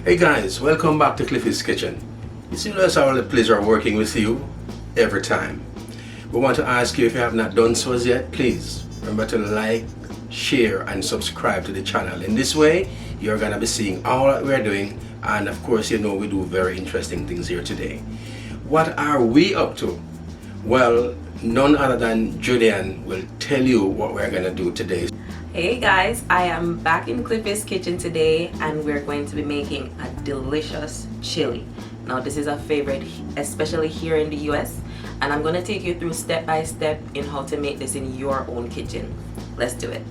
Hey guys, welcome back to Cliffy's Kitchen. It's a pleasure working with you every time. We want to ask you, if you have not done so as yet, please remember to like, share and subscribe to the channel. In this way, you're going to be seeing all that we're doing, and of course you know we do very interesting things here today. What are we up to? Well, none other than Judi-Ann will tell you what we're going to do today. Hey guys, I am back in Cliffy's kitchen today and we're going to be making a delicious chili. Now this is a favorite, especially here in the US, and I'm going to take you through step by step in how to make this in your own kitchen. Let's do it.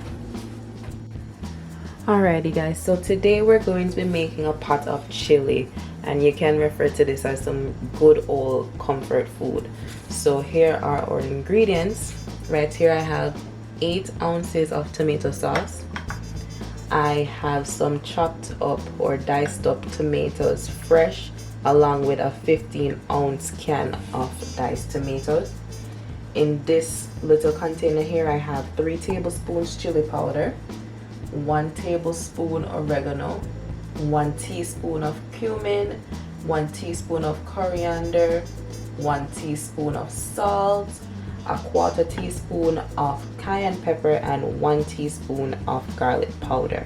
Alrighty guys, so today we're going to be making a pot of chili, and you can refer to this as some good old comfort food. So here are our ingredients. Right here I have 8 ounces of tomato sauce. I have some chopped up or diced up tomatoes fresh, along with a 15-ounce can of diced tomatoes. In this little container here I have 3 tablespoons chili powder, 1 tablespoon oregano, 1 teaspoon of cumin, 1 teaspoon of coriander, 1 teaspoon of salt, a 1/4 teaspoon of cayenne pepper, and 1 teaspoon of garlic powder.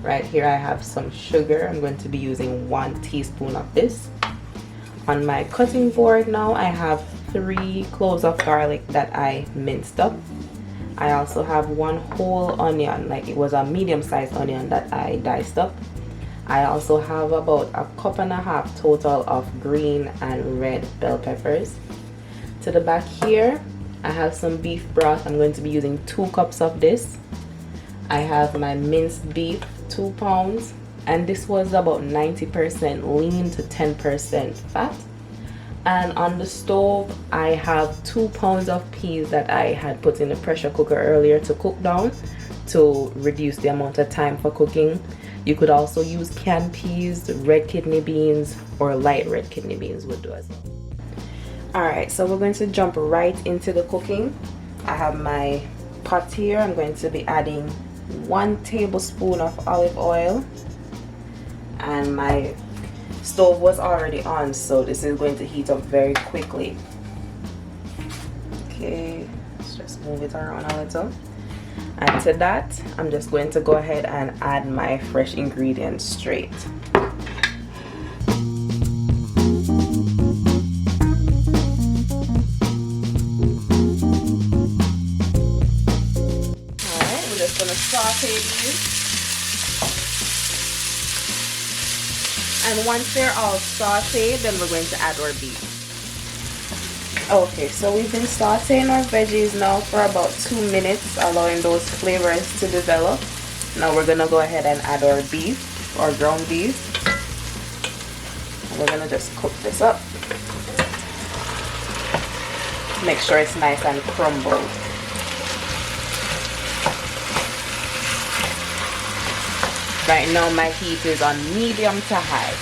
Right here I have some sugar. I'm going to be using 1 teaspoon of this. On my cutting board now I have 3 cloves of garlic that I minced up. I also have 1 whole onion, like it was a medium-sized onion, that I diced up. I also have about 1.5 cups total of green and red bell peppers. To the back here I have some beef broth. I'm going to be using 2 cups of this. I have my minced beef, 2 pounds, and this was about 90% lean to 10% fat. And on the stove I have 2 pounds of peas that I had put in the pressure cooker earlier to cook down to reduce the amount of time for cooking. You could also use canned peas, red kidney beans, or light red kidney beans would do as well. Alright, so we're going to jump right into the cooking. I have my pot here. I'm going to be adding 1 tablespoon of olive oil, and my stove was already on, so this is going to heat up very quickly. Okay, let's just move it around a little. And to that I'm just going to go ahead and add my fresh ingredients straight. Saute these, and once they're all sauteed, then we're going to add our beef. Okay, so we've been sauteing our veggies now for about 2 minutes, allowing those flavors to develop. Now we're gonna go ahead and add our beef, our ground beef, and we're gonna just cook this up. Make sure it's nice and crumbled. Right now my heat is on medium to high.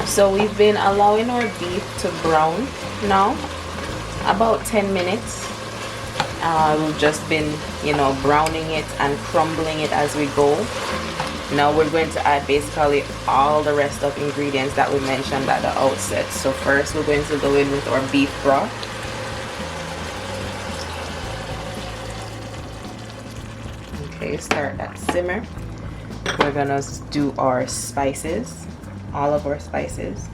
So we've been allowing our beef to brown now about 10 minutes. We've just been, browning it and crumbling it as we go. Now we're going to add basically all the rest of ingredients that we mentioned at the outset. So first we're going to go in with our beef broth. Okay, start that simmer. We're gonna do our spices, all of our spices.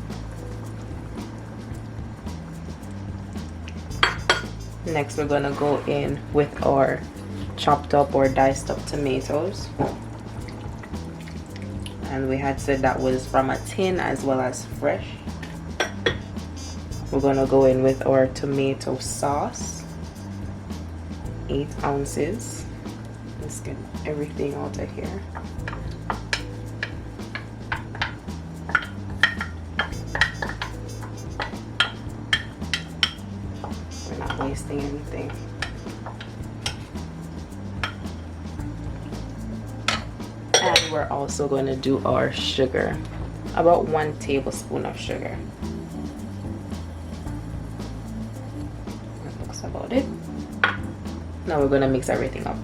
Next we're gonna go in with our chopped up or diced up tomatoes. And we had said that was from a tin as well as fresh. We're gonna go in with our tomato sauce, 8 ounces. Let's get everything out of here. We're not wasting anything. And we're also going to do our sugar. about 1 tablespoon of sugar. That looks about it. Now we're gonna mix everything up.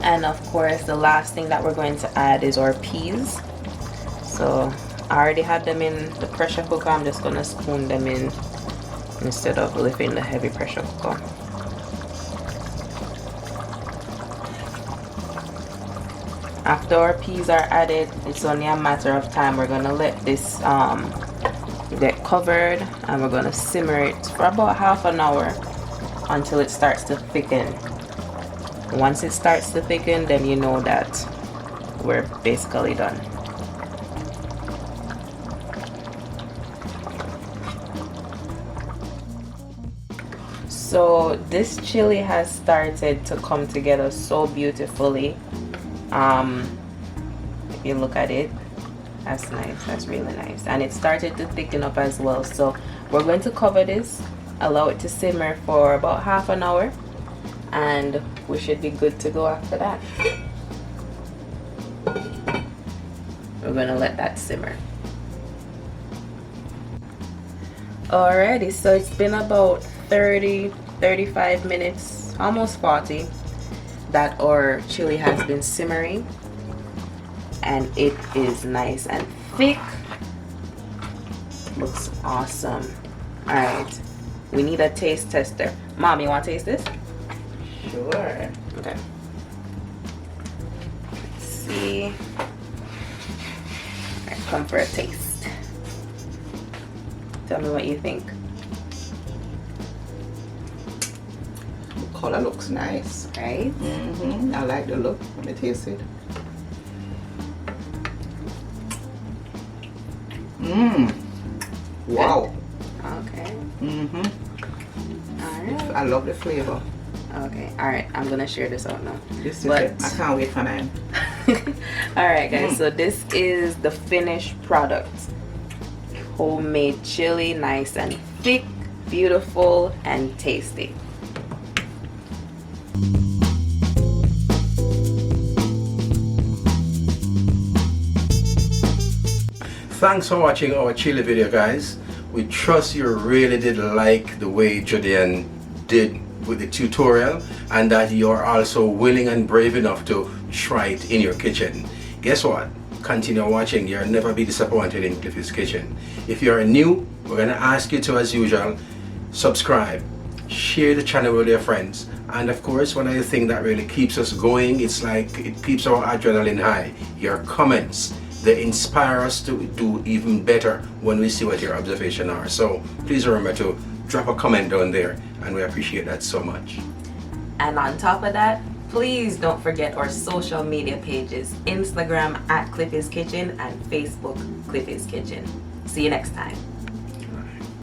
And of course, the last thing that we're going to add is our peas. So I already had them in the pressure cooker. I'm just gonna spoon them in instead of lifting the heavy pressure cooker. After our peas are added, it's only a matter of time. We're gonna let this get covered, and we're gonna simmer it for about half an hour until it starts to thicken. Once it starts to thicken, then you know that we're basically done. So this chili has started to come together so beautifully. If you look at it, that's nice, that's really nice, and it started to thicken up as well. So we're going to cover this, allow it to simmer for about half an hour, and we should be good to go after that. We're gonna let that simmer. Alrighty, so it's been about 35 minutes, almost 40, that our chili has been simmering, and it is nice and thick. Looks awesome. Alright, we need a taste tester. Mom, you want to taste this? Sure. Okay. Let's see. Alright, come for a taste. Tell me what you think. The color looks nice. Right? I like the look. Let me taste it. Wow. Okay. Alright. I love the flavor. Okay. Alright, I'm gonna share this out now. This is it. I can't wait for mine. Alright guys, so this is the finished product. Homemade chili, nice and thick, beautiful and tasty. Thanks for watching our chili video, guys. We trust you really did like the way Judi-Ann did with the tutorial, and that you are also willing and brave enough to try it in your kitchen. Guess what? Continue watching. You'll never be disappointed in Cliffy's Kitchen. If you are new, we're going to ask you to, as usual, subscribe, share the channel with your friends, and of course, one of the things that really keeps us going, it's like it keeps our adrenaline high, your comments. They inspire us to do even better when we see what your observations are. So please remember to drop a comment down there, and we appreciate that so much. And on top of that, please don't forget our social media pages: Instagram @Cliffy's Kitchen and Facebook Cliffy's Kitchen. See you next time.